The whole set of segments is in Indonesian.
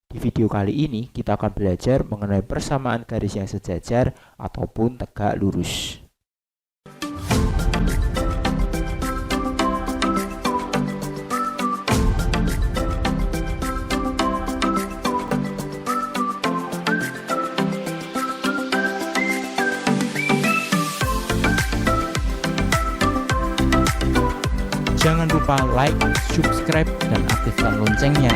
Di video kali ini kita akan belajar mengenai persamaan garis yang sejajar ataupun tegak lurus. Jangan lupa like, subscribe, dan aktifkan loncengnya.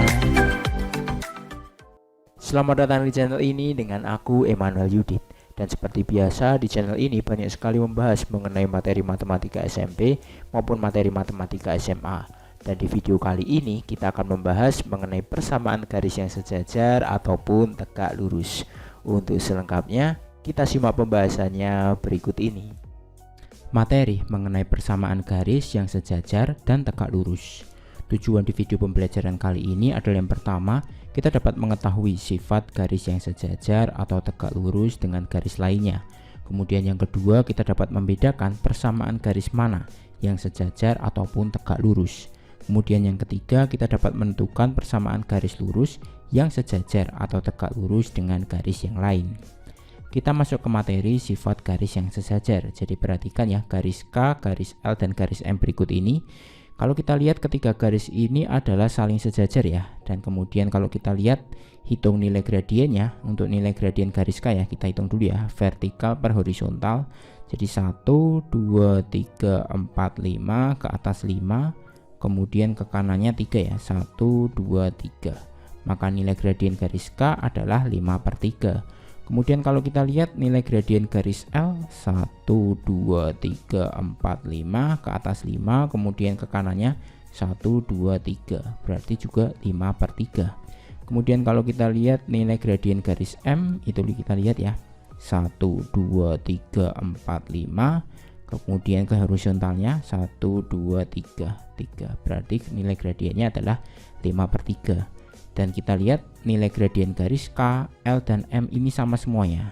Selamat datang di channel ini dengan aku Emmanuel Yudit. Dan seperti biasa di channel ini banyak sekali membahas mengenai materi matematika SMP maupun materi matematika SMA. Dan di video kali ini kita akan membahas mengenai persamaan garis yang sejajar ataupun tegak lurus. Untuk selengkapnya kita simak pembahasannya berikut ini. Materi mengenai persamaan garis yang sejajar dan tegak lurus. Tujuan di video pembelajaran kali ini adalah yang pertama, kita dapat mengetahui sifat garis yang sejajar atau tegak lurus dengan garis lainnya. Kemudian yang kedua, kita dapat membedakan persamaan garis mana yang sejajar ataupun tegak lurus. Kemudian yang ketiga, kita dapat menentukan persamaan garis lurus yang sejajar atau tegak lurus dengan garis yang lain. Kita masuk ke materi sifat garis yang sejajar. Jadi perhatikan ya, garis K, garis L, dan garis M berikut ini. Kalau kita lihat ketiga garis ini adalah saling sejajar ya. Dan kemudian kalau kita lihat hitung nilai gradiennya, untuk nilai gradien garis K ya, kita hitung dulu ya, vertikal per horizontal. Jadi 1, 2, 3, 4, 5, ke atas 5, kemudian ke kanannya 3 ya, 1, 2, 3. Maka nilai gradien garis K adalah 5/3. Kemudian kalau kita lihat nilai gradien garis L 1, 2, 3, 4, 5, ke atas 5, kemudian ke kanannya 1, 2, 3, berarti juga 5/3. Kemudian kalau kita lihat nilai gradien garis M, itu kita lihat ya, 1, 2, 3, 4, 5, kemudian ke horizontalnya 1, 2, 3, 3, berarti nilai gradiennya adalah 5/3. Dan kita lihat nilai gradien garis K, L, dan M ini sama semuanya.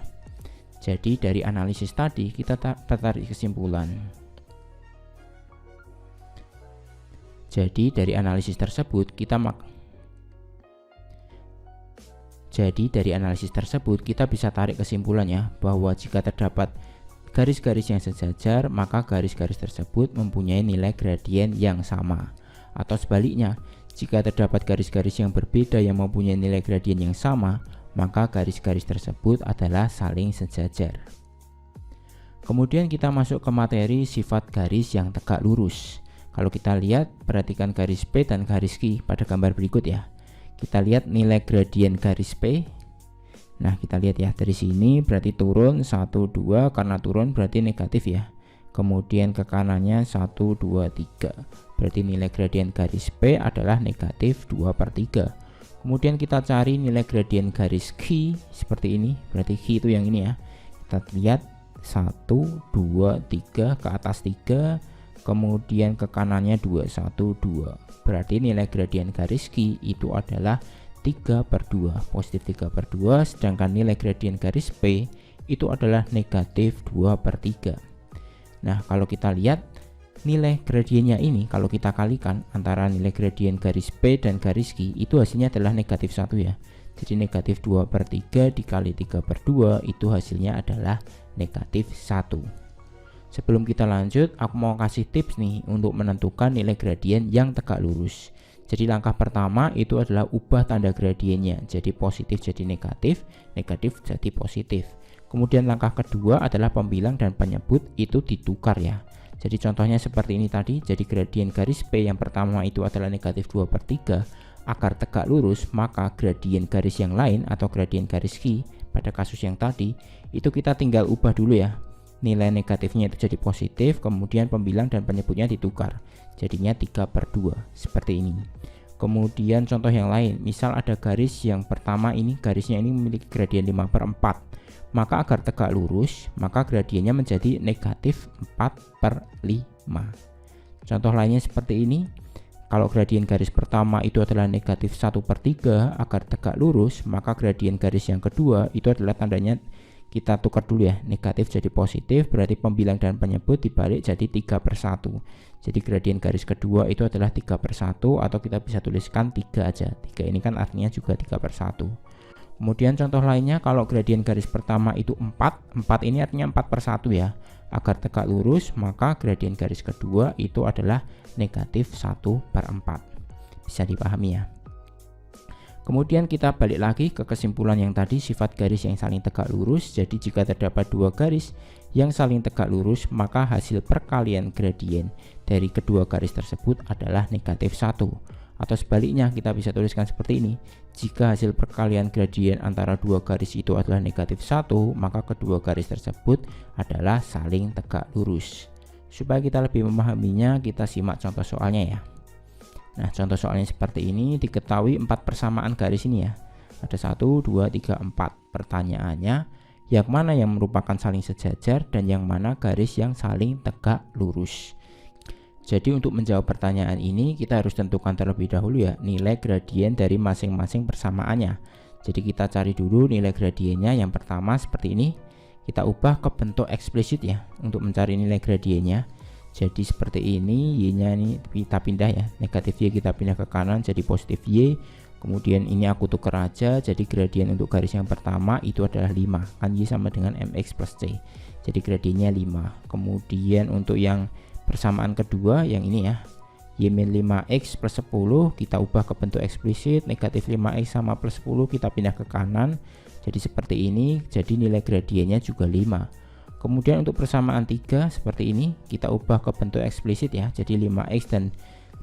Jadi dari analisis tadi kita tarik kesimpulan. Jadi dari analisis tersebut kita bisa tarik kesimpulannya bahwa jika terdapat garis-garis yang sejajar, maka garis-garis tersebut mempunyai nilai gradien yang sama. Atau sebaliknya, jika terdapat garis-garis yang berbeda yang mempunyai nilai gradien yang sama, maka garis-garis tersebut adalah saling sejajar. Kemudian kita masuk ke materi sifat garis yang tegak lurus. Kalau kita lihat, perhatikan garis P dan garis Q pada gambar berikut ya. Kita lihat nilai gradien garis P. Nah, kita lihat ya, dari sini berarti turun 1, 2, karena turun berarti negatif ya. Kemudian ke kanannya 1, 2, 3, berarti nilai gradien garis P adalah negatif 2/3. Kemudian kita cari nilai gradien garis Q seperti ini, berarti Q itu yang ini ya. Kita lihat 1, 2, 3, ke atas 3, kemudian ke kanannya 2, 1, 2, berarti nilai gradien garis Q itu adalah 3/2, positif 3/2, sedangkan nilai gradien garis P itu adalah negatif 2/3. Nah, kalau kita lihat nilai gradiennya ini, kalau kita kalikan antara nilai gradien garis P dan garis Q, itu hasilnya adalah negatif 1 ya. Jadi negatif 2/3 dikali 3/2 itu hasilnya adalah negatif 1. Sebelum kita lanjut, aku mau kasih tips nih untuk menentukan nilai gradien yang tegak lurus. Jadi langkah pertama itu adalah ubah tanda gradiennya. Jadi positif jadi negatif, negatif jadi positif. Kemudian langkah kedua adalah pembilang dan penyebut itu ditukar ya. Jadi contohnya seperti ini tadi. Jadi gradien garis P yang pertama itu adalah negatif 2/3. Agar tegak lurus, maka gradien garis yang lain atau gradien garis Q pada kasus yang tadi itu kita tinggal ubah dulu ya. Nilai negatifnya itu jadi positif, kemudian pembilang dan penyebutnya ditukar. Jadinya 3/2 seperti ini. Kemudian contoh yang lain, misal ada garis yang pertama ini, garisnya ini memiliki gradien 5/4. Maka agar tegak lurus, maka gradiennya menjadi negatif 4/5. Contoh lainnya seperti ini. Kalau gradien garis pertama itu adalah negatif 1/3, agar tegak lurus, maka gradien garis yang kedua itu adalah tandanya kita tukar dulu ya, negatif jadi positif, berarti pembilang dan penyebut dibalik jadi 3/1. Jadi gradien garis kedua itu adalah 3/1, atau kita bisa tuliskan 3 aja. 3 ini kan artinya juga 3/1. Kemudian contoh lainnya, kalau gradien garis pertama itu 4 ini artinya 4/1 ya. Agar tegak lurus, maka gradien garis kedua itu adalah negatif 1/4. Bisa dipahami ya. Kemudian kita balik lagi ke kesimpulan yang tadi, sifat garis yang saling tegak lurus. Jadi jika terdapat dua garis yang saling tegak lurus, maka hasil perkalian gradien dari kedua garis tersebut adalah negatif 1. Atau sebaliknya, kita bisa tuliskan seperti ini. Jika hasil perkalian gradien antara dua garis itu adalah negatif 1, maka kedua garis tersebut adalah saling tegak lurus. Supaya kita lebih memahaminya, kita simak contoh soalnya ya. Nah, contoh soalnya seperti ini. Diketahui 4 persamaan garis ini ya. Ada 1, 2, 3, 4. Pertanyaannya, yang mana yang merupakan saling sejajar dan yang mana garis yang saling tegak lurus? Jadi untuk menjawab pertanyaan ini, kita harus tentukan terlebih dahulu ya nilai gradien dari masing-masing persamaannya. Jadi kita cari dulu nilai gradiennya. Yang pertama seperti ini. Kita ubah ke bentuk eksplisit ya untuk mencari nilai gradiennya. Jadi seperti ini, y-nya ini kita pindah ya, negatif y kita pindah ke kanan jadi positif y. Kemudian ini aku tuker aja, jadi gradien untuk garis yang pertama itu adalah 5, kan y sama dengan mx plus c, jadi gradiennya 5. Kemudian untuk yang persamaan kedua yang ini ya, y min 5x plus 10 kita ubah ke bentuk eksplisit, negatif 5x sama plus 10 kita pindah ke kanan jadi seperti ini, jadi nilai gradiennya juga 5. Kemudian untuk persamaan 3 seperti ini, kita ubah ke bentuk eksplisit ya. Jadi 5x dan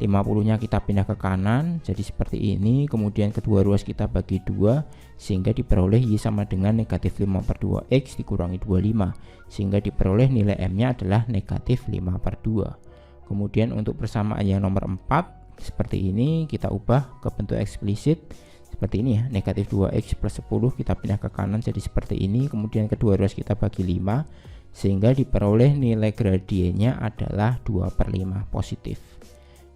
50-nya kita pindah ke kanan, jadi seperti ini. Kemudian kedua ruas kita bagi 2, sehingga diperoleh y sama dengan negatif 5/2x dikurangi 25, sehingga diperoleh nilai m-nya adalah negatif 5/2. Kemudian untuk persamaan yang nomor 4 seperti ini, kita ubah ke bentuk eksplisit. Seperti ini ya, negatif 2x plus 10 kita pindah ke kanan jadi seperti ini. Kemudian kedua ruas kita bagi 5, sehingga diperoleh nilai gradiennya adalah 2/5 positif.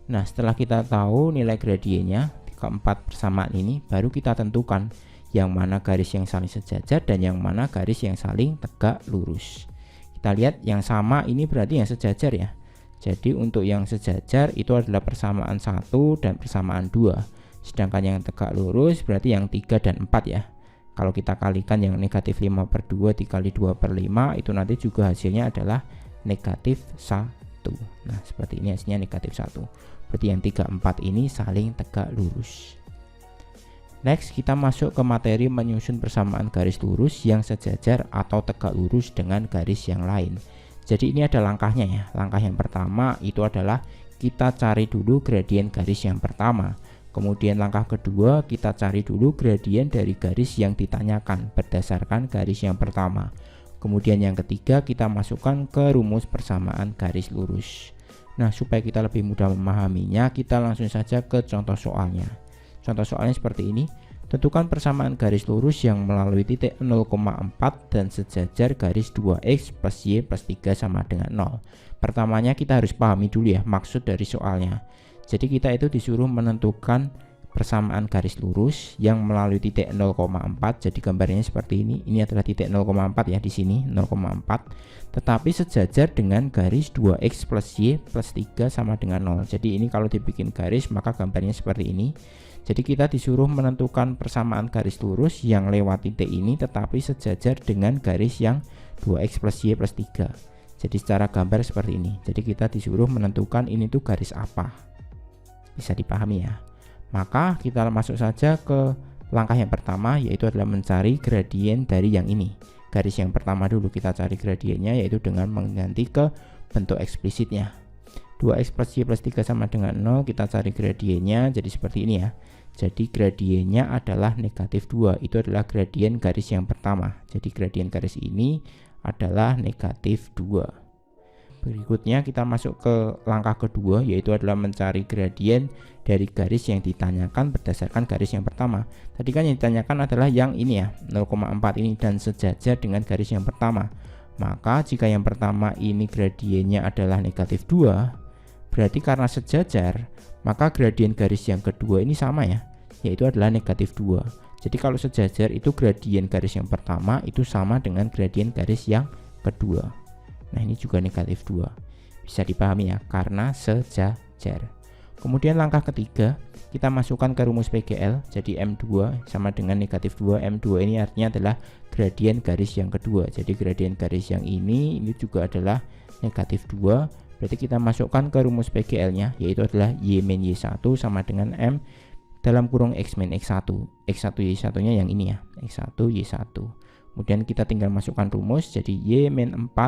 Nah, setelah kita tahu nilai gradiennya keempat persamaan ini, baru kita tentukan yang mana garis yang saling sejajar dan yang mana garis yang saling tegak lurus. Kita lihat yang sama ini berarti yang sejajar ya. Jadi untuk yang sejajar itu adalah persamaan 1 dan persamaan 2. Sedangkan yang tegak lurus berarti yang 3 dan 4 ya. Kalau kita kalikan yang negatif 5/2 dikali 2/5 itu nanti juga hasilnya adalah negatif 1. Nah seperti ini hasilnya negatif 1. Berarti yang 3, 4 ini saling tegak lurus. Next kita masuk ke materi menyusun persamaan garis lurus yang sejajar atau tegak lurus dengan garis yang lain. Jadi ini ada langkahnya ya. Langkah yang pertama itu adalah kita cari dulu gradien garis yang pertama. Kemudian langkah kedua kita cari dulu gradien dari garis yang ditanyakan berdasarkan garis yang pertama. Kemudian yang ketiga kita masukkan ke rumus persamaan garis lurus. Nah supaya kita lebih mudah memahaminya, kita langsung saja ke contoh soalnya. Contoh soalnya seperti ini. Tentukan persamaan garis lurus yang melalui titik 0,4 dan sejajar garis 2x plus y plus 3 sama dengan 0. Pertamanya kita harus pahami dulu ya maksud dari soalnya. Jadi kita itu disuruh menentukan persamaan garis lurus yang melalui titik 0,4. Jadi gambarnya seperti ini. Ini adalah titik 0,4 ya di sini 0,4. Tetapi sejajar dengan garis 2x plus y plus 3 sama dengan 0. Jadi ini kalau dibikin garis maka gambarnya seperti ini. Jadi kita disuruh menentukan persamaan garis lurus yang lewat titik ini tetapi sejajar dengan garis yang 2x plus y plus 3. Jadi secara gambar seperti ini. Jadi kita disuruh menentukan ini tuh garis apa. Bisa dipahami ya. Maka kita masuk saja ke langkah yang pertama, yaitu adalah mencari gradien dari yang ini. Garis yang pertama dulu kita cari gradiennya, yaitu dengan mengganti ke bentuk eksplisitnya. 2x plus y plus 3 sama dengan 0, kita cari gradiennya jadi seperti ini ya. Jadi gradiennya adalah negatif 2. Itu adalah gradien garis yang pertama. Jadi gradien garis ini adalah negatif 2. Berikutnya kita masuk ke langkah kedua, yaitu adalah mencari gradien dari garis yang ditanyakan berdasarkan garis yang pertama. Tadi kan yang ditanyakan adalah yang ini ya, 0,4 ini dan sejajar dengan garis yang pertama. Maka jika yang pertama ini gradiennya adalah negatif 2, berarti karena sejajar, maka gradien garis yang kedua ini sama ya, yaitu adalah negatif 2. Jadi kalau sejajar itu gradien garis yang pertama itu sama dengan gradien garis yang kedua. Nah ini juga negatif 2. Bisa dipahami ya, karena sejajar. Kemudian langkah ketiga, kita masukkan ke rumus PGL. Jadi M2 sama dengan negatif 2. M2 ini artinya adalah gradien garis yang kedua. Jadi gradien garis yang ini juga adalah negatif 2. Berarti kita masukkan ke rumus PGL nya, yaitu adalah Y-Y1 sama dengan M dalam kurung X-X1. X1 Y1 nya yang ini ya, X1 Y1. Kemudian kita tinggal masukkan rumus, jadi Y-4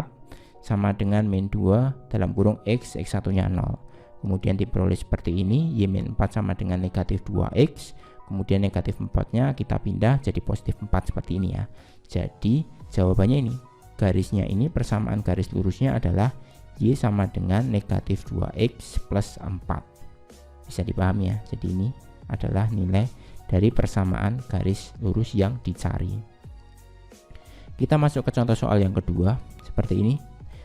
sama dengan min 2 dalam kurung X1 nya 0. Kemudian diperoleh seperti ini, Y-4 sama dengan negatif 2X. Kemudian negatif 4 nya kita pindah jadi positif 4 seperti ini ya. Jadi jawabannya ini, garisnya ini persamaan garis lurusnya adalah Y sama dengan negatif 2X plus 4. Bisa dipahami ya, jadi ini adalah nilai dari persamaan garis lurus yang dicari. Kita masuk ke contoh soal yang kedua, seperti ini.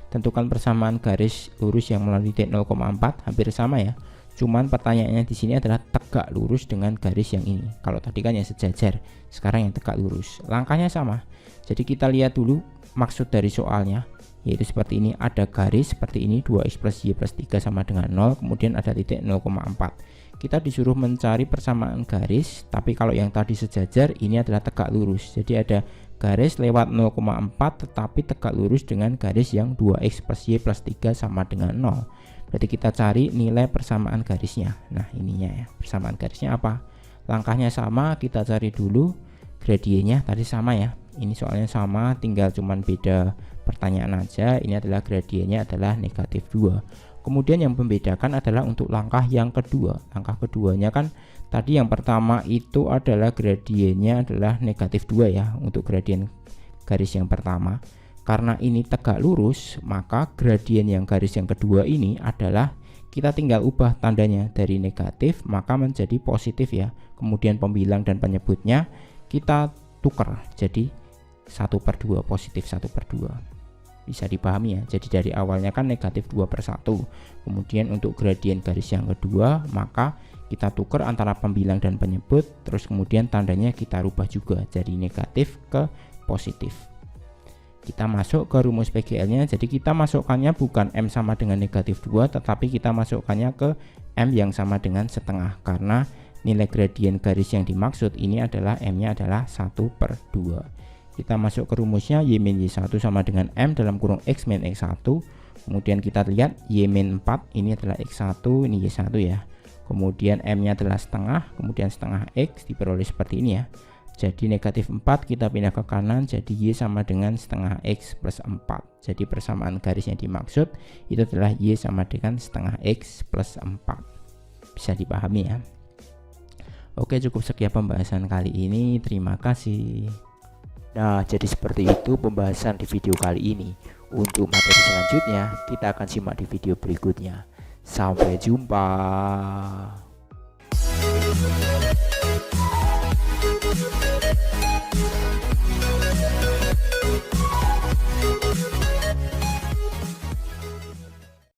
Tentukan persamaan garis lurus yang melalui titik 0,4, hampir sama ya. Cuman pertanyaannya di sini adalah tegak lurus dengan garis yang ini. Kalau tadi kan yang sejajar, sekarang yang tegak lurus. Langkahnya sama. Jadi kita lihat dulu maksud dari soalnya, yaitu seperti ini. Ada garis seperti ini, 2x plus y plus 3 sama dengan 0, kemudian ada titik 0,4. Kita disuruh mencari persamaan garis, tapi kalau yang tadi sejajar, ini adalah tegak lurus. Jadi ada garis lewat 0,4 tetapi tegak lurus dengan garis yang 2x plus y plus 3 sama dengan 0. Berarti kita cari nilai persamaan garisnya. Nah ininya ya, persamaan garisnya apa? Langkahnya sama, kita cari dulu gradiennya. Tadi sama ya, ini soalnya sama, tinggal cuman beda pertanyaan aja. Ini adalah gradiennya adalah negatif 2. Kemudian yang membedakan adalah untuk langkah yang kedua. Langkah keduanya kan tadi yang pertama itu adalah gradiennya adalah negatif 2 ya, untuk gradien garis yang pertama. Karena ini tegak lurus, maka gradien yang garis yang kedua ini adalah kita tinggal ubah tandanya dari negatif maka menjadi positif ya. Kemudian pembilang dan penyebutnya kita tukar jadi 1/2, positif 1/2. Bisa dipahami ya, jadi dari awalnya kan negatif 2/1. Kemudian untuk gradien garis yang kedua maka kita tukar antara pembilang dan penyebut, terus kemudian tandanya kita rubah juga dari negatif ke positif. Kita masuk ke rumus PGL nya, jadi kita masukkannya bukan M sama dengan negatif 2 tetapi kita masukkannya ke M yang sama dengan setengah, karena nilai gradien garis yang dimaksud ini adalah M nya adalah 1/2. Kita masuk ke rumusnya, Y-Y1 sama dengan M dalam kurung X-X1. Kemudian kita lihat Y-4 ini adalah X1, ini Y1 ya. Kemudian M nya adalah setengah, kemudian setengah X diperoleh seperti ini ya. Jadi negatif 4 kita pindah ke kanan, jadi Y sama dengan setengah X plus 4. Jadi persamaan garis yang dimaksud itu adalah Y sama dengan setengah X plus 4. Bisa dipahami ya. Oke, cukup sekian pembahasan kali ini. Terima kasih. Nah, jadi seperti itu pembahasan di video kali ini. Untuk materi selanjutnya, kita akan simak di video berikutnya. Sampai jumpa.